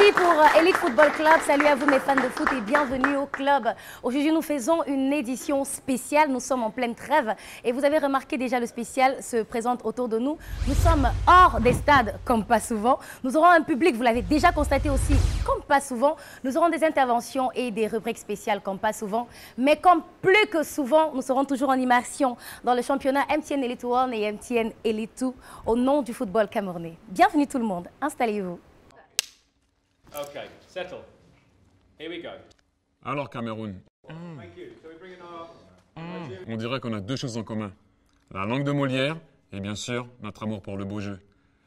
parti pour Elite Football Club. Salut à vous mes fans de foot et bienvenue au club. Aujourd'hui, nous faisons une édition spéciale. Nous sommes en pleine trêve et vous avez remarqué déjà le spécial se présente autour de nous. Nous sommes hors des stades comme pas souvent. Nous aurons un public, vous l'avez déjà constaté aussi, comme pas souvent. Nous aurons des interventions et des rubriques spéciales comme pas souvent. Mais comme plus que souvent, nous serons toujours en immersion dans le championnat MTN Elite 1 et MTN Elite 2 au nom du football camerounais. Bienvenue tout le monde, installez-vous. Okay, settle. Here we go. Alors Cameroun, on dirait qu'on a deux choses en commun. La langue de Molière et bien sûr notre amour pour le beau jeu.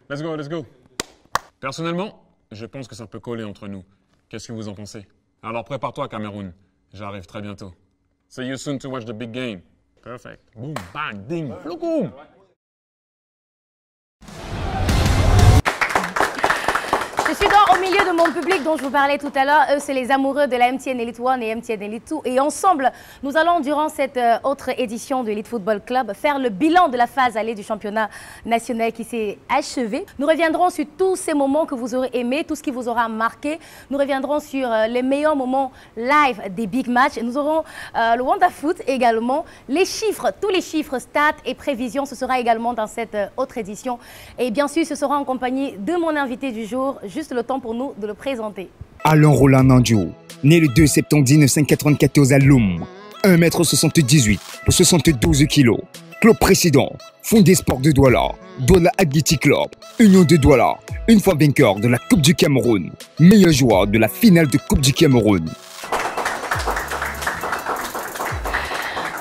Let's go, let's go. Personnellement, je pense que ça peut coller entre nous. Qu'est-ce que vous en pensez? Alors prépare-toi Cameroun, j'arrive très bientôt. See you soon to watch the big game. Perfect. Boom, bang, ding, floukoum. Je suis au milieu de mon public dont je vous parlais tout à l'heure. Eux, c'est les amoureux de la MTN Elite 1 et MTN Elite 2. Et ensemble, nous allons, durant cette autre édition de Elite Football Club, faire le bilan de la phase allée du championnat national qui s'est achevé. Nous reviendrons sur tous ces moments que vous aurez aimés, tout ce qui vous aura marqué. Nous reviendrons sur les meilleurs moments live des big matchs. Nous aurons le WonderFoot également. Les chiffres, tous les chiffres, stats et prévisions, ce sera également dans cette autre édition. Et bien sûr, ce sera en compagnie de mon invité du jour, juste le temps pour nous de le présenter. Alain Roland Nandio, né le 2 septembre 1994 à Loum, 1m78 pour 72 kg. Club précédent, Fondé Sport de Douala, Douala Athletic Club, Union de Douala, une fois vainqueur de la Coupe du Cameroun, meilleur joueur de la finale de Coupe du Cameroun.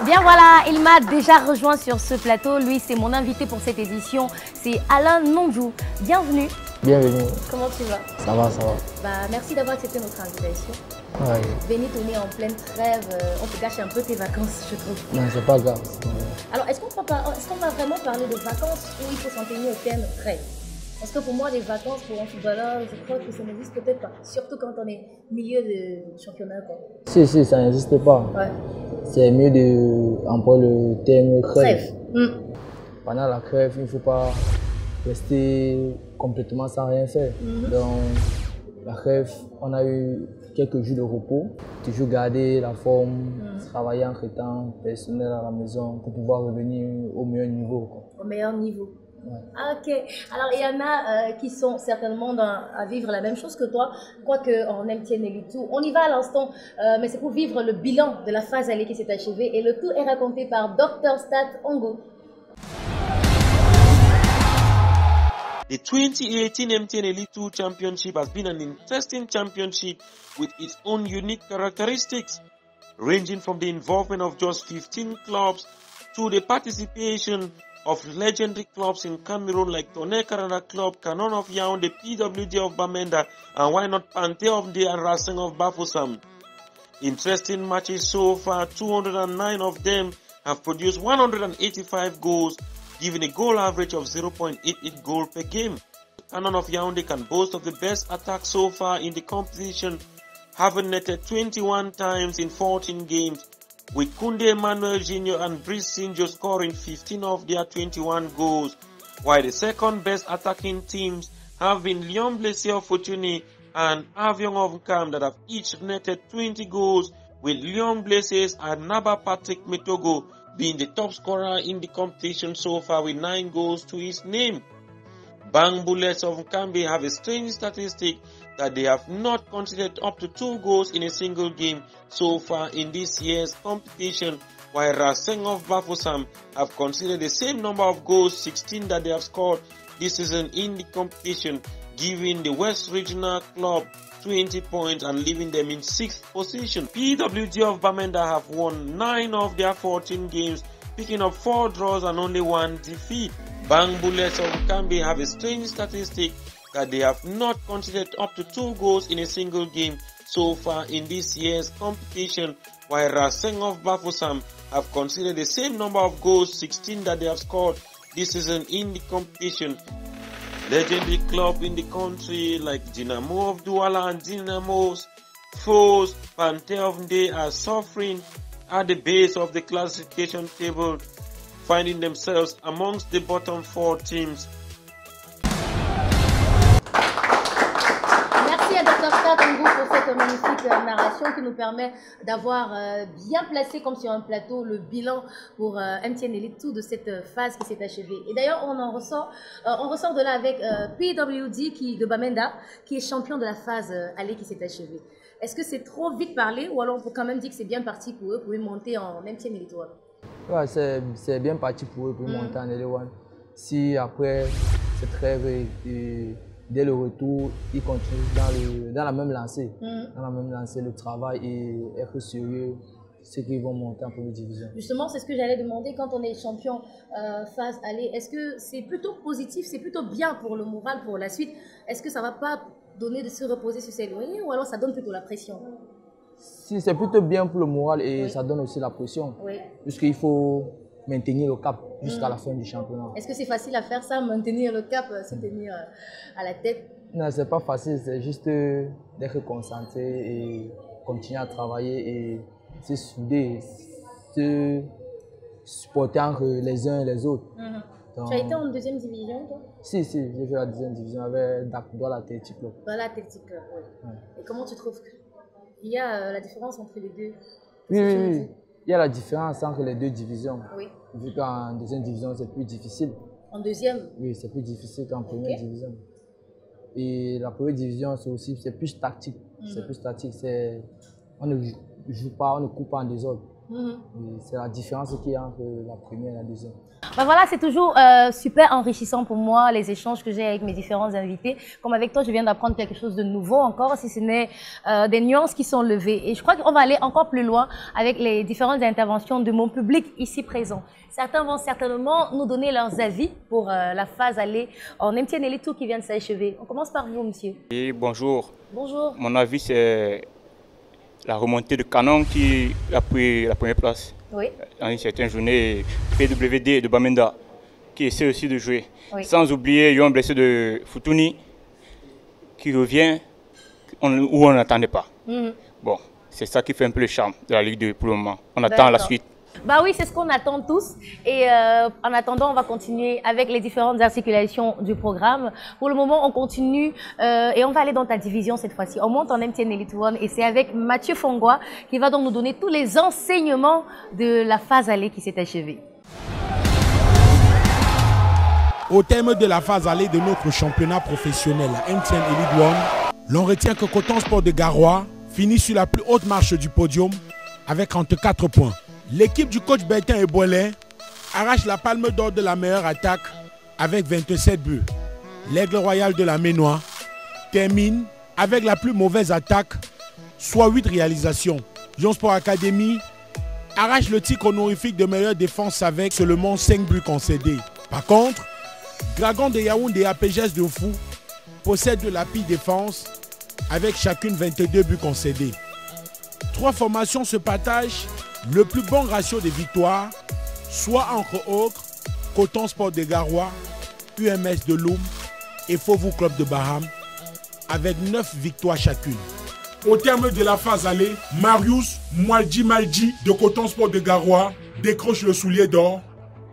Bien voilà, il m'a déjà rejoint sur ce plateau. Lui, c'est mon invité pour cette édition. C'est Alain Nandio. Bienvenue. Bienvenue. Comment tu vas? Ça va, ça va. Bah, merci d'avoir accepté notre invitation. Ouais. Bénit, on est en pleine trêve. On te gâche un peu tes vacances, je trouve. Non, c'est pas grave. Alors, est-ce qu'on va vraiment parler de vacances ou il faut s'en tenir au terme trêve? Parce que pour moi, les vacances pour un footballeur, je crois que ça n'existe peut-être pas. Surtout quand on est milieu de championnat, quoi. Si, ça n'existe pas. Ouais. C'est mieux d'employer le terme crève. Pendant la crève, il ne faut pas rester complètement sans rien faire. Donc, la crève, on a eu quelques jours de repos, toujours garder la forme, travailler entre temps personnel à la maison pour pouvoir revenir au meilleur niveau, quoi. Au meilleur niveau. Ouais. Ok. Alors, il y en a qui sont certainement à vivre la même chose que toi, quoique en MTN Elite 2. On y va à l'instant, mais c'est pour vivre le bilan de la phase allée qui s'est achevée et le tout est raconté par Dr Stat Ongo. The 2018 MTN Elite 2 Championship has been an interesting championship with its own unique characteristics, ranging from the involvement of just 15 clubs to the participation of legendary clubs in Cameroon like Tonnerre Canada Club, Canon of Yaoundé, PWD of Bamenda, and why not Panthère of the and Racing of Bafoussam. Interesting matches so far, 209 of them have produced 185 goals, giving a goal average of 0.88 goal per game. Canon of Yaoundé can boast of the best attack so far in the competition, having netted 21 times in 14 games, with Kunde Emmanuel Jr. and Brice Sinjo scoring 15 of their 21 goals, while the second best attacking teams have been Lyon Blessé of Fortuny and Avion of Nkam that have each netted 20 goals, with Lyon Blessé's and Naba Patrick Metogo being the top scorer in the competition so far with 9 goals to his name. Bang Bullets of Nkambe have a strange statistic that they have not conceded up to 2 goals in a single game so far in this year's competition, while Racing of Bafoussam have conceded the same number of goals, 16 that they have scored this season in the competition, giving the West Regional Club 20 points and leaving them in 6th position. PWG of Bamenda have won 9 of their 14 games, picking up 4 draws and only 1 defeat. Bang Bullets of Kambi have a strange statistic that they have not conceded up to 2 goals in a single game so far in this year's competition, while Racing of Bafoussam have conceded the same number of goals, 16 that they have scored this season in the competition. Legendary club in the country like Dynamo of Douala and Dynamo's foes, Panthère of Ndé, are suffering at the base of the classification table, finding themselves amongst the bottom 4 teams. Merci à Dr Katango pour cette magnifique narration qui nous permet d'avoir bien placé comme sur un plateau le bilan pour MTN Elite 2 de cette phase qui s'est achevée. Et d'ailleurs, on ressort de là avec PWD de Bamenda qui est champion de la phase aller qui s'est achevée. Est-ce que c'est trop vite parlé ou alors on peut quand même dire que c'est bien parti pour eux pour y monter en MTN Elite 1? Ouais, c'est bien parti pour eux pour monter en Elite 1. Si après cette trêve et dès le retour, ils continuent dans la même lancée. Dans la même lancée, le travail et être sérieux, ceux qui vont monter en première division. Justement, c'est ce que j'allais demander quand on est champion phase aller. Est-ce que c'est plutôt positif, c'est plutôt bien pour le moral, pour la suite? Est-ce que ça ne va pas donner de se reposer sur ses lauriers ou alors ça donne plutôt la pression? Si, c'est plutôt bien pour le moral et ça donne aussi la pression. Puisqu'il faut maintenir le cap jusqu'à la fin du championnat. Est-ce que c'est facile à faire ça, maintenir le cap, se tenir à la tête? Non, c'est pas facile, c'est juste d'être concentré et continuer à travailler et se souder, se supporter entre les uns et les autres. Donc, tu as été en deuxième division, toi? Si, j'ai fait la deuxième division avec Douala Athletic Club. Douala Athletic Club, oui. Et comment tu trouves qu'il y a la différence entre les deux? Oui. Il y a la différence entre les deux divisions. Oui. Vu qu'en deuxième division, c'est plus difficile. En deuxième? Oui, c'est plus difficile qu'en première division. Et la première division, c'est plus tactique. C'est plus tactique. On ne joue pas, on ne coupe pas en désordre. C'est la différence qu'il y a entre la première et la deuxième. Ben voilà, c'est toujours super enrichissant pour moi, les échanges que j'ai avec mes différents invités. Comme avec toi, je viens d'apprendre quelque chose de nouveau encore, si ce n'est des nuances qui sont levées. Et je crois qu'on va aller encore plus loin avec les différentes interventions de mon public ici présent. Certains vont certainement nous donner leurs avis pour la phase aller en MTN Elite 2 qui vient de s'achever. On commence par vous, monsieur. Oui, bonjour. Bonjour. Mon avis, c'est la remontée de Canon qui a pris la première place. Oui. Dans une certaine journée, PWD de Bamenda qui essaie aussi de jouer. Oui. Sans oublier Yon blessé de Futuni qui revient où on n'attendait pas. Bon, c'est ça qui fait un peu le charme de la Ligue 2 pour le moment. On attend la suite. Bah oui, c'est ce qu'on attend tous. Et en attendant, on va continuer avec les différentes articulations du programme. Pour le moment, on continue et on va aller dans ta division cette fois-ci. On monte en MTN Elite 1 et c'est avec Mathieu Fongwa qui va donc nous donner tous les enseignements de la phase aller qui s'est achevée. Au terme de la phase aller de notre championnat professionnel à MTN Elite 1, l'on retient que Coton Sport de Garoua finit sur la plus haute marche du podium avec 34 points. L'équipe du coach Bertin Eboilé arrache la palme d'or de la meilleure attaque avec 27 buts. L'Aigle Royal de la Ménois termine avec la plus mauvaise attaque, soit 8 réalisations. Yon Sport Academy arrache le titre honorifique de meilleure défense avec seulement 5 buts concédés. Par contre, Dragon de Yaoundé et APGS de Fou possèdent la pire défense avec chacune 22 buts concédés. 3 formations se partagent le plus bon ratio de victoires, soit entre autres Coton Sport de Garoua, UMS de Loum et Fauveau Club de Baham, avec 9 victoires chacune. Au terme de la phase aller, Marius Malji de Coton Sport de Garoua décroche le soulier d'or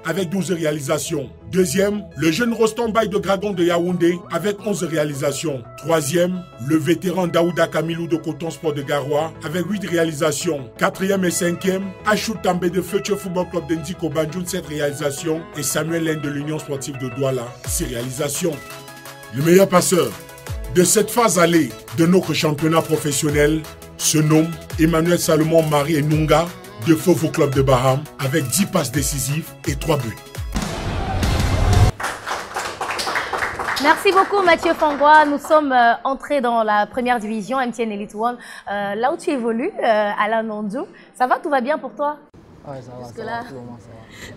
avec 12 réalisations. Deuxième, le jeune Roston Baye de Dragon de Yaoundé avec 11 réalisations. Troisième, le vétéran Daouda Kamilou de Coton Sport de Garoua avec 8 réalisations. Quatrième et cinquième, Achou També de Future Football Club d'Indiko Banjoun 7 réalisations et Samuel Lane de l'Union Sportive de Douala 6 réalisations. Le meilleur passeur de cette phase allée de notre championnat professionnel se nomme Emmanuel Salomon Marie Nunga de Fauveau Club de Baham avec 10 passes décisives et 3 buts. Merci beaucoup Mathieu Fongwa. Nous sommes entrés dans la première division MTN Elite 1. Là où tu évolues, Alain Nondou, ça va, tout va bien pour toi? Oui, ça va, ça va.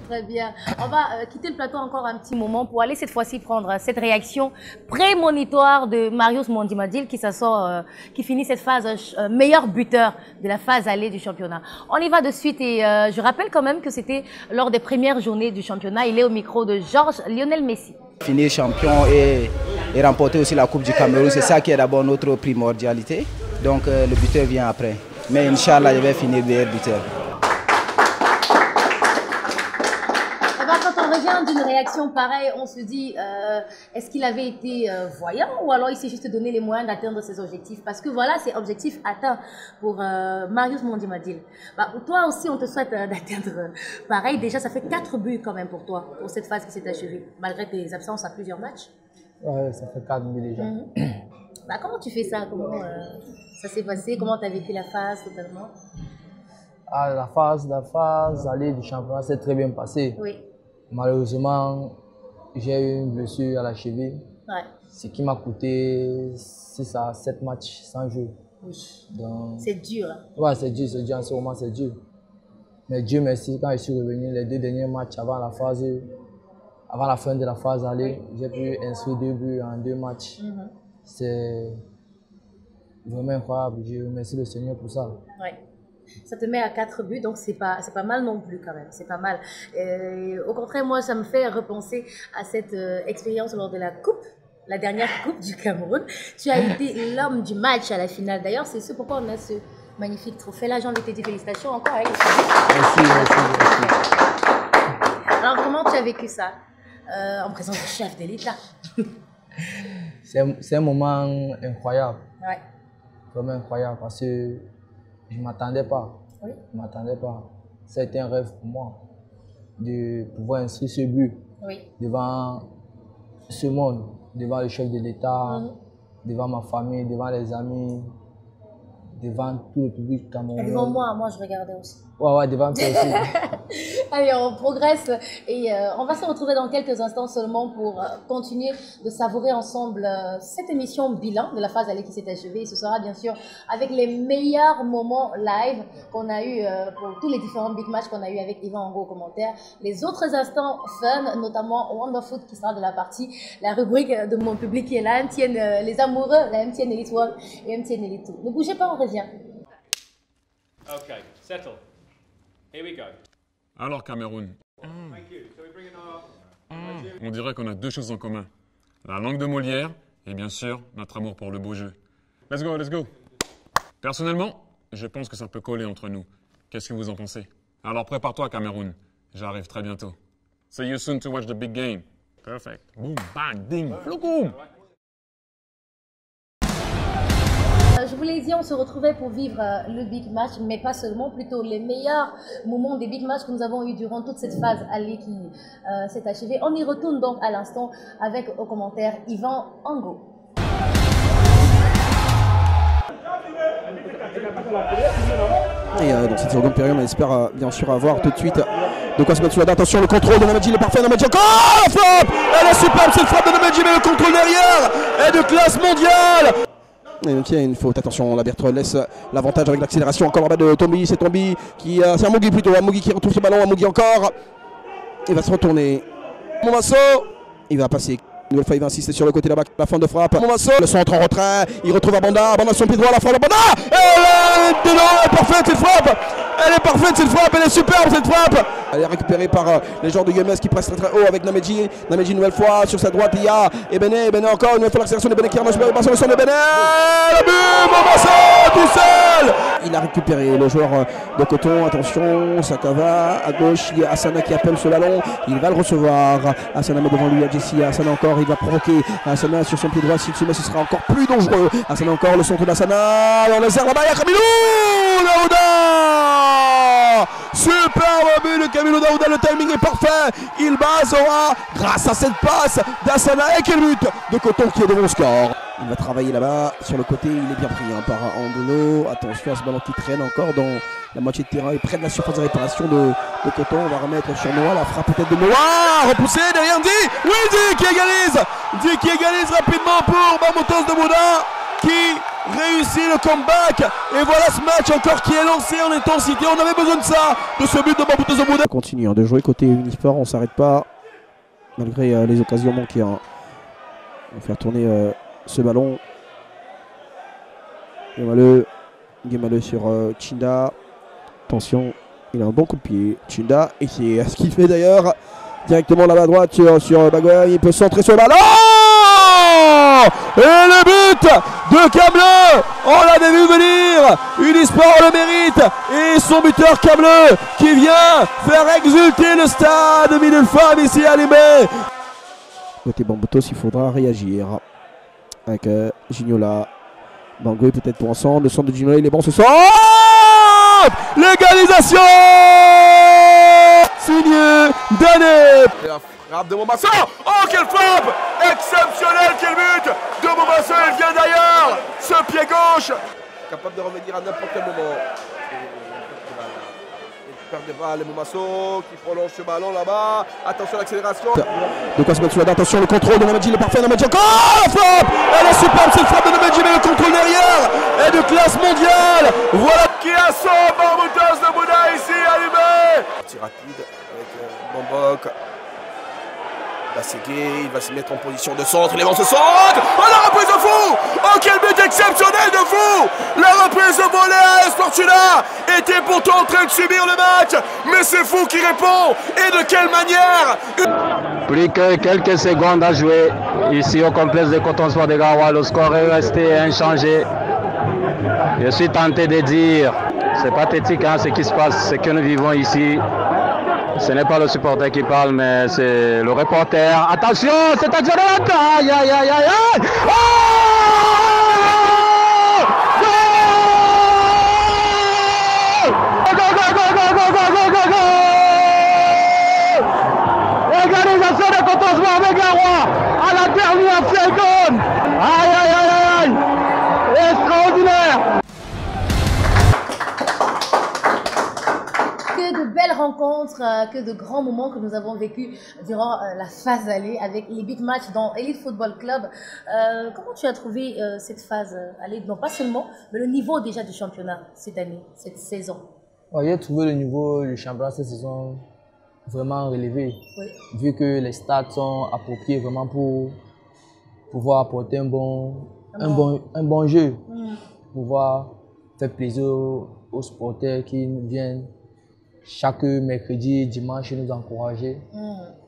Très bien. On va quitter le plateau encore un petit moment pour aller cette fois-ci prendre cette réaction prémonitoire de Marius Mondimadil qui finit cette phase meilleur buteur de la phase allée du championnat. On y va de suite et je rappelle quand même que c'était lors des premières journées du championnat. Il est au micro de Georges Lionel Messi. Finir champion et remporter aussi la Coupe du Cameroun, c'est ça qui est d'abord notre primordialité. Donc le buteur vient après. Mais Inch'Allah, je vais finir meilleur buteur. revient d'une réaction pareille, on se dit, est-ce qu'il avait été voyant ou alors il s'est juste donné les moyens d'atteindre ses objectifs? Parce que voilà, c'est objectif atteint pour Marius Mondimadil. Bah, toi aussi, on te souhaite d'atteindre pareil. Déjà, ça fait 4 buts quand même pour toi, pour cette phase qui s'est achevée, malgré tes absences à plusieurs matchs. Ouais, ça fait 4 buts déjà. Bah, comment tu fais ça? Comment ça s'est passé? Comment tu as vécu la phase totalement? Ah, la phase aller du championnat s'est très bien passée. Oui. Malheureusement, j'ai eu une blessure à la cheville. Ouais. Ce qui m'a coûté 6 à 7 matchs sans jeu. Oui. Donc, c'est dur. Ouais, c'est dur, en ce moment c'est dur. Mais Dieu merci, quand je suis revenu, les 2 derniers matchs avant la fin de la phase aller, j'ai pu inscrire 2 buts en 2 matchs. C'est vraiment incroyable. Je remercie le Seigneur pour ça. Ouais. Ça te met à 4 buts, donc c'est pas mal non plus quand même, c'est pas mal. Au contraire, moi, ça me fait repenser à cette expérience lors de la coupe, la dernière coupe du Cameroun. Tu as été l'homme du match à la finale. D'ailleurs, c'est ce pourquoi on a ce magnifique trophée. Là, j'ai envie de te dire félicitations encore. Hein, merci. Alors, comment tu as vécu ça en présence du chef de l'État? C'est un moment incroyable. Ouais. Vraiment incroyable parce que je ne m'attendais pas. Oui. Je ne m'attendais pas. C'était un rêve pour moi de pouvoir inscrire ce but devant ce monde, devant le chef de l'État, devant ma famille, devant les amis, devant tout le public camerounais. Devant moi je regardais aussi. Ouais, devant toi aussi. Allez, on progresse et on va se retrouver dans quelques instants seulement pour continuer de savourer ensemble cette émission bilan de la phase aller qui s'est achevée. Et ce sera bien sûr avec les meilleurs moments live qu'on a eu pour tous les différents big matchs qu'on a eu avec Yvan Ango au commentaire. Les autres instants fun, notamment Wonderfoot qui sera de la partie, la rubrique de mon public qui est la MTN, les amoureux, la MTN Elite 1 et MTN Elite 2. Ne bougez pas, on revient. Okay, settle. Here we go. Alors Cameroun, on dirait qu'on a 2 choses en commun. La langue de Molière et bien sûr notre amour pour le beau jeu. Let's go, let's go. Personnellement, je pense que ça peut coller entre nous. Qu'est-ce que vous en pensez? Alors prépare-toi Cameroun, j'arrive très bientôt. See you soon to watch the big game. Perfect. Boom, bang, ding, floukoum. Je vous l'ai dit, on se retrouvait pour vivre le big match, mais pas seulement, plutôt les meilleurs moments des big matchs que nous avons eu durant toute cette phase aller qui s'est achevée. On y retourne donc à l'instant avec au commentaire Yvan Ango. Et dans cette seconde période, on espère bien sûr avoir tout de suite de quoi se mettre sous la dent. Attention, le contrôle de Namadji, il est parfait. Namadji encore, la frappe. Elle est superbe cette frappe de Namadji, mais le contrôle derrière est de classe mondiale. Et donc il y a une faute, attention, la Bertrand laisse l'avantage avec l'accélération, encore en bas de Tombi, c'est Tombi qui, c'est Amougi plutôt, Amougi qui retrouve ce ballon, Amougi encore, il va se retourner, Momasso, il va passer, une nouvelle fois il va insister sur le côté là-bas, la fin de frappe, Momasso, le centre en retrait, il retrouve Abanda, Abanda sur le pied droit, la frappe, Abanda, elle est parfaite cette frappe, elle est parfaite cette frappe, elle est superbe cette frappe. Elle est récupérée par les joueurs de Yemes qui pressent très très haut avec Namadji. Namadji une nouvelle fois sur sa droite, il y a Ebene encore une nouvelle fois l'accélération d'Ebene qui remarche le bassin de Ebene. Le but, Momasso tout seul. Il a récupéré le joueur de Coton, attention, Sakava à gauche, il y a Hassana qui appelle ce ballon, il va le recevoir. Hassana met devant lui à Jessie, Hassana encore, il va provoquer Hassana sur son pied droit, s'il se met ce sera encore plus dangereux. Hassana encore, le centre d'Hassana, dans les airs là-bas, il y a Kamilou Daouda. Superbe but de Kamilou Daouda, le timing est parfait, il basera grâce à cette passe d'Hassana et quel but de Coton qui est devant le score. Il va travailler là-bas, sur le côté, il est bien pris par Angulo. Attention à ce ballon qui traîne encore dans la moitié de terrain et près de la surface de réparation de Coton. On va remettre sur Noah, la frappe peut-être de Noah, repoussé derrière Ndi. Oui, Ndi qui égalise rapidement pour Bamotos de Bouda qui réussit le comeback. Et voilà ce match encore qui est lancé en intensité. On avait besoin de ça, de ce but de Bamotos de Bouda. On continue de jouer côté Unisport, on ne s'arrête pas malgré les occasions manquées. On va faire tourner ce ballon. Guémaleux sur Chinda. Attention, il a un bon coup de pied. Chinda, et c'est ce qu'il fait d'ailleurs. Directement là-bas à droite sur Bagoya. Il peut centrer sur le ballon. Et le but de Cableux. On l'avait vu venir. Unisport le mérite. Et son buteur Cableux qui vient faire exulter le stade Middelfam ici à Limay. Côté Bambutos, il faudra réagir. Avec Gignola. Bangoy peut-être pour ensemble. Le centre de Gignola, il est bon ce soir. L'égalisation signé Dané. La frappe de Momasso. Oh, quelle frappe exceptionnelle, quel but de Momasso, il vient d'ailleurs. Ce pied gauche capable de revenir à n'importe quel moment. Il perd de balle, Momasso qui prolonge ce ballon là-bas. Attention à l'accélération. De quoi se mettre sous la dent. Attention, le contrôle de Namadji, il est parfait. Namadji encore. Oh, la frappe. Elle est superbe cette frappe de Namadji, mais le contrôle derrière est de classe mondiale. Voilà qui assomme Bambutos de Bouddha ici à Limay. Petit rapide avec Bambok. Basségué, il va se mettre en position de centre, il est dans ce centre. Oh, la reprise de fou. Oh, quel but exceptionnel de fou. La reprise de volée à AS Fortuna était pourtant en train de subir le match, mais c'est Fou qui répond, et de quelle manière. Plus que quelques secondes à jouer ici au complexe de Coton Sport de Garoua, le score est resté inchangé. Je suis tenté de dire, c'est pathétique hein, ce qui se passe, ce que nous vivons ici. Ce n'est pas le supporter qui parle, mais c'est le reporter. Attention, c'est action de la taille. Aïe, aïe, aïe, aïe. Oh, égalisation de Coton Sport de Garoua à la dernière seconde. Aïe, aïe, aïe, aïe. Extraordinaire. De belles rencontres, que de grands moments que nous avons vécu durant la phase aller avec les big matchs dans Elite Football Club. Comment tu as trouvé cette phase aller, non pas seulement, mais le niveau déjà du championnat cette année, cette saison? J'ai trouvé le niveau du championnat cette saison vraiment relevé, oui. Vu que les stades sont appropriés vraiment pour pouvoir apporter un bon jeu, pouvoir faire plaisir aux supporters qui viennent chaque mercredi, dimanche, nous encourager.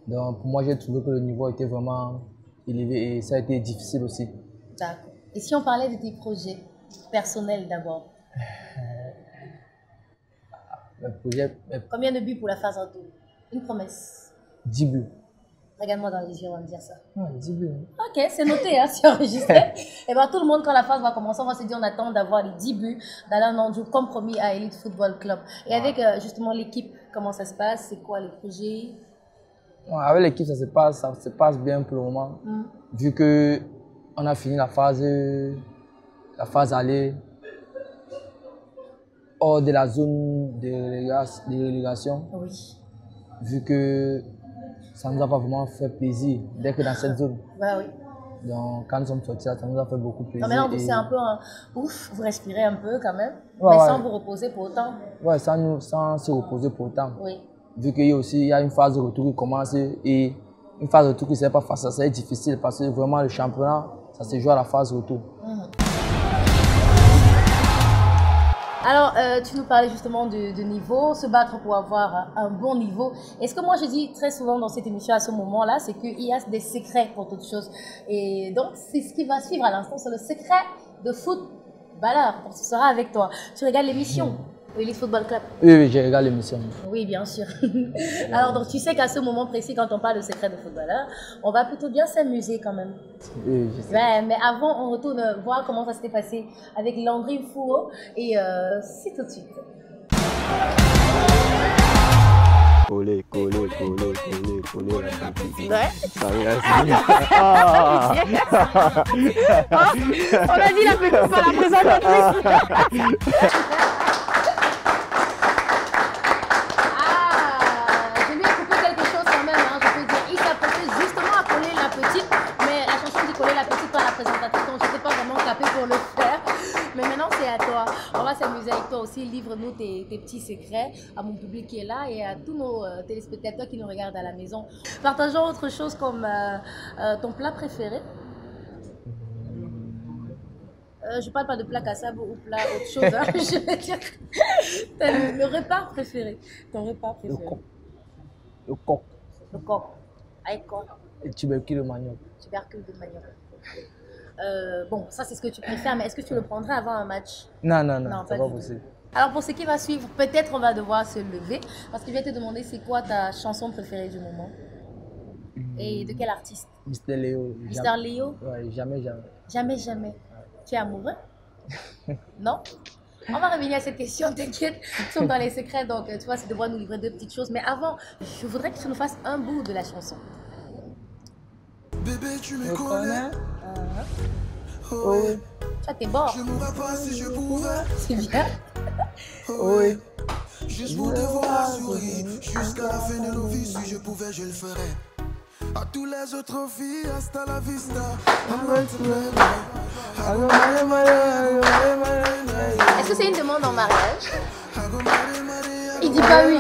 Donc pour moi, j'ai trouvé que le niveau était vraiment élevé et ça a été difficile aussi. D'accord. Et si on parlait de tes projets personnels d'abord? Combien de buts pour la phase retour? Une promesse? 10 buts. Regarde-moi dans les yeux, on va me dire ça. 10 buts. Ok, c'est noté, hein, c'est enregistré. Et bien tout le monde, quand la phase va commencer, on va se dire on attend d'avoir les 10 buts d'Alain Nandiou comme promis à Elite Football Club. Et avec justement l'équipe, comment ça se passe? C'est quoi les projets? Avec l'équipe, ça se passe bien pour le moment. Vu qu'on a fini la phase aller hors de la zone de relégation. Oui. Vu que ça ne nous a pas vraiment fait plaisir d'être dans cette zone. Bah oui. Donc quand nous sommes sortis, ça nous a fait beaucoup plaisir. Non, mais là, c'est un peu un ouf, vous respirez un peu quand même, mais sans vous reposer pour autant. Ouais, sans se reposer pour autant. Oui. Vu qu'il y a une phase de retour qui commence et une phase de retour qui ne pas facile, ça c'est difficile parce que vraiment le championnat, ça se joue à la phase de retour. Alors, tu nous parlais justement de niveau, se battre pour avoir un bon niveau. Et ce que moi je dis très souvent dans cette émission à ce moment-là, c'est qu'il y a des secrets pour toute chose. Et donc, c'est ce qui va suivre à l'instant, c'est le secret de footballeur. Donc, ce sera avec toi. Tu regardes l'émission Elite Football Club? Oui, je regarde l'émission. Oui, bien sûr. Alors, donc, tu sais qu'à ce moment précis, quand on parle de secret de footballeur, on va plutôt bien s'amuser quand même. Oui, je sais. Ouais, mais avant, on retourne voir comment ça s'était passé avec Landry Fouo. Et c'est tout de suite. Coller. Ouais. On a dit la petite par la présentatrice. On va s'amuser avec toi aussi. Livre-nous tes petits secrets à mon public qui est là et à tous nos téléspectateurs qui nous regardent à la maison. Partageons autre chose comme ton plat préféré. Je parle pas de plat cassab ou plat autre chose. Hein. Je veux dire le repas préféré. Ton repas préféré. Le coq. Le coq. Avec quoi? Et tubercule de manioc. Tubercule de manioc. Bon, ça c'est ce que tu préfères, mais est-ce que tu le prendrais avant un match? Non, c'est pas du possible. tout. Alors pour ce qui va suivre, peut-être on va devoir se lever, parce que je vais te demander c'est quoi ta chanson préférée du moment? Et de quel artiste? Mr. Léo. Mr. Léo? Ouais, jamais. Jamais. Ouais. Tu es amoureux? Non? On va revenir à cette question, t'inquiète, nous sommes dans les secrets, donc tu vois, c'est devoir nous livrer deux petites choses. Mais avant, je voudrais que tu nous fasses un bout de la chanson. Bébé, tu me connais? Oui. Ça, t'es bon. Je mourrais pas si je pouvais. C'est bien. Oui. Juste pour te voir sourire, jusqu'à la fin de nos vies, si je pouvais, je le ferais. À tous les autres filles, hasta la vista. Est-ce que c'est une demande en mariage? Il dit pas oui.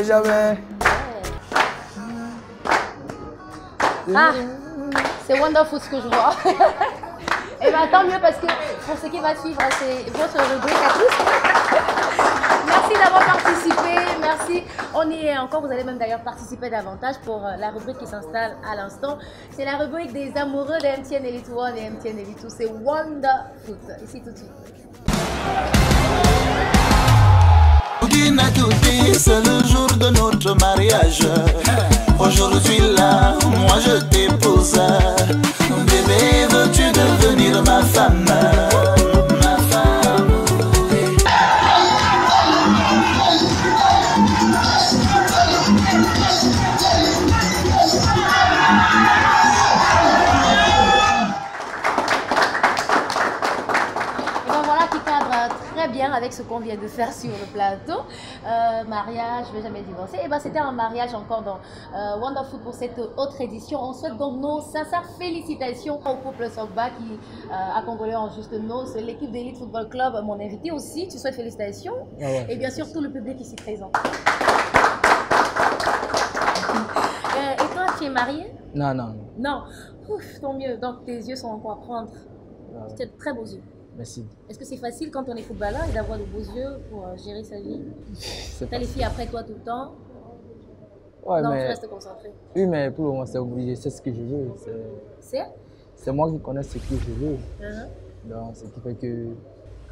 Jamais. Ah, c'est wonderful ce que je vois. Et bien tant mieux parce que pour ce qui va suivre, c'est votre rubrique à tous. Merci d'avoir participé, merci. On y est encore, vous allez même d'ailleurs participer davantage pour la rubrique qui s'installe à l'instant. C'est la rubrique des amoureux de MTN Elite One et MTN Elite 2, c'est Wonderfoot. Ici tout de suite. C'est le jour de notre mariage. Aujourd'hui là, moi je t'épouse. Bébé, veux-tu devenir ma femme? Ma femme. Et ben voilà qui cadre très bien avec ce qu'on vient de faire sur le plateau. Mariage, je ne vais jamais divorcer. Et ben c'était un mariage encore dans Wonderfoot pour cette autre édition. On souhaite donc nos sincères félicitations au couple Sogba qui a congolais en juste noces, l'équipe d'Elite Football Club, mon invité aussi. Tu souhaites félicitations. Ah ouais. Et bien sûr tout le public ici présent. Et toi, tu es marié? Non. Non. Ouf, tant mieux. Donc tes yeux sont encore à prendre. Ah ouais. Tu as de très beaux yeux. Merci. Est-ce que c'est facile quand on est footballeur et d'avoir de beaux yeux pour gérer sa vie? T'as les filles après toi tout le temps? Ouais, non, mais... tu restes concentré. Oui, mais pour le moment, c'est obligé. C'est ce que je veux. C'est moi qui connais ce que je veux. Donc, ce qui fait que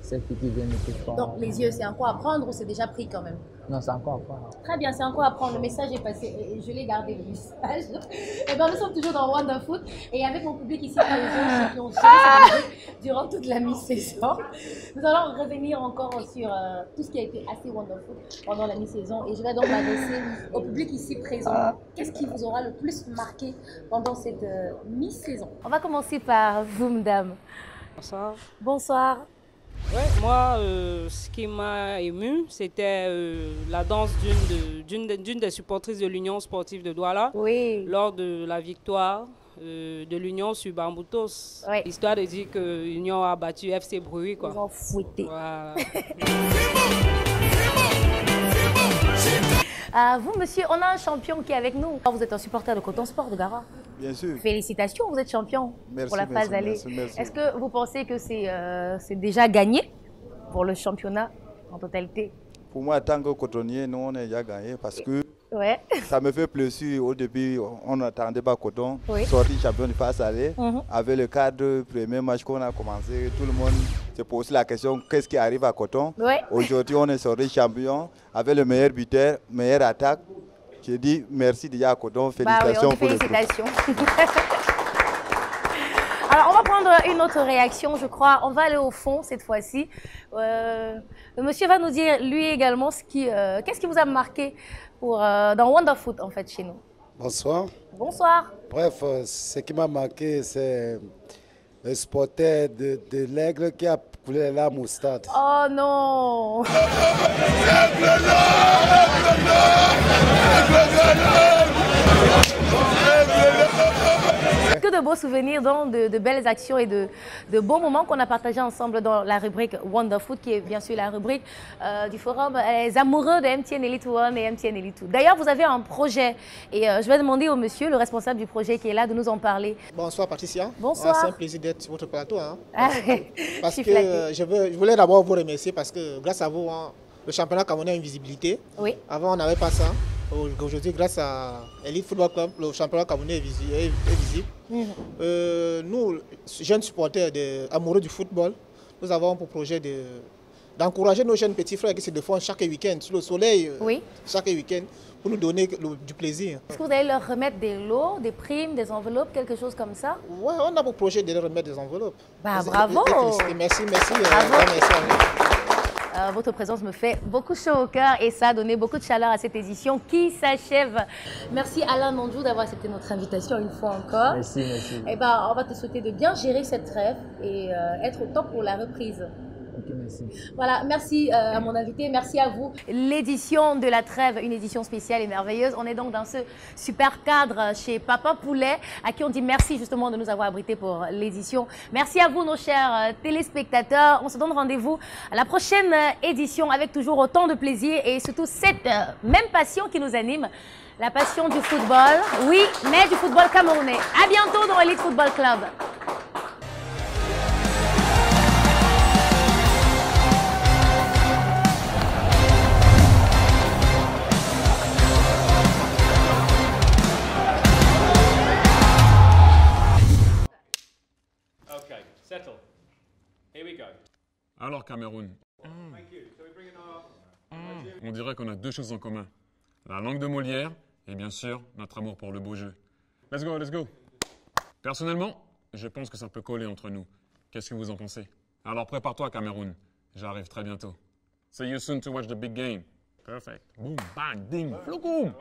cette petite vient ne peut pas... Donc, les yeux, c'est encore à prendre ou c'est déjà pris quand même? Non, c'est encore à prendre. Très bien, c'est encore à prendre. Le message est passé et je l'ai gardé, le message. Et bien, nous sommes toujours dans Wonderfoot et avec mon public ici présent qui ont géré durant toute la mi-saison. Nous allons revenir encore sur tout ce qui a été assez Wonderfoot pendant la mi-saison et je vais donc m'adresser au public ici présent. Qu'est-ce qui vous aura le plus marqué pendant cette mi-saison? On va commencer par vous, madame. Bonsoir. Bonsoir. Ouais, moi, ce qui m'a ému, c'était la danse d'une des supportrices de l'Union sportive de Douala lors de la victoire de l'Union sur Bamboutos. Histoire de dire que l'Union a battu FC Bruy. Ils ont fouetté. Voilà. Vous, monsieur, on a un champion qui est avec nous. Vous êtes un supporter de Coton Sport de Gara. Bien sûr. Félicitations, vous êtes champion pour la phase aller. Merci. Est-ce que vous pensez que c'est déjà gagné pour le championnat en totalité? Pour moi, en tant que cotonnier, nous, on a déjà gagné parce que ça me fait plaisir. Au début, on n'attendait pas Coton. Sorti champion de phase aller. Avec le cadre premier match qu'on a commencé, tout le monde se pose la question qu'est-ce qui arrive à Coton. Aujourd'hui, on est sorti champion avec le meilleur buteur, meilleure attaque. J'ai dit merci déjà à Coton. Félicitations pour le groupe. Alors, on va prendre une autre réaction, je crois. On va aller au fond cette fois-ci. Le monsieur va nous dire, lui également, qu'est-ce qui vous a marqué dans Wonderfoot, en fait, chez nous. Bonsoir. Bonsoir. Bref, ce qui m'a marqué, c'est le supporter de l'Aigle qui a coulé les larmes au stade. Oh non. Que de beaux souvenirs, donc, de belles actions et de beaux moments qu'on a partagés ensemble dans la rubrique Wonderfoot, qui est bien sûr la rubrique du forum Les amoureux de MTN Elite One et MTN Elite 2. D'ailleurs, vous avez un projet et je vais demander au monsieur, le responsable du projet qui est là, de nous en parler. Bonsoir Patricia. Bonsoir. C'est un plaisir d'être sur votre plateau. Hein. Parce que je voulais d'abord vous remercier parce que grâce à vous, hein, le championnat camerounais a une visibilité. Oui. Avant, on n'avait pas ça. Aujourd'hui, grâce à Elite Football Club, le championnat camerounais est visible. Nous, jeunes supporters amoureux du football, nous avons pour projet d'encourager nos jeunes petits frères qui se défendent chaque week-end sur le soleil, chaque week-end, pour nous donner du plaisir. Est-ce que vous allez leur remettre des lots, des primes, des enveloppes, quelque chose comme ça? Oui, on a pour projet de leur remettre des enveloppes. Bah, bravo! Merci. Votre présence me fait beaucoup chaud au cœur et ça a donné beaucoup de chaleur à cette édition qui s'achève. Merci Alain Mondjou d'avoir accepté notre invitation une fois encore. Merci. Et ben, on va te souhaiter de bien gérer cette trêve et être au top pour la reprise. Ok, merci. Voilà, merci à mon invité, merci à vous. L'édition de la trêve, une édition spéciale et merveilleuse. On est donc dans ce super cadre chez Papa Poulet, à qui on dit merci justement de nous avoir abrités pour l'édition. Merci à vous, nos chers téléspectateurs. On se donne rendez-vous à la prochaine édition avec toujours autant de plaisir et surtout cette même passion qui nous anime. La passion du football, oui, mais du football camerounais. À bientôt dans Elite Football Club. Okay, settle. Here we go. Alors Cameroun, on dirait qu'on a deux choses en commun. La langue de Molière et bien sûr notre amour pour le beau jeu. Let's go. Personnellement, je pense que ça peut coller entre nous. Qu'est-ce que vous en pensez? Alors prépare-toi Cameroun, j'arrive très bientôt. See you soon to watch the big game. Perfect. Boom, bang, ding, floukoum.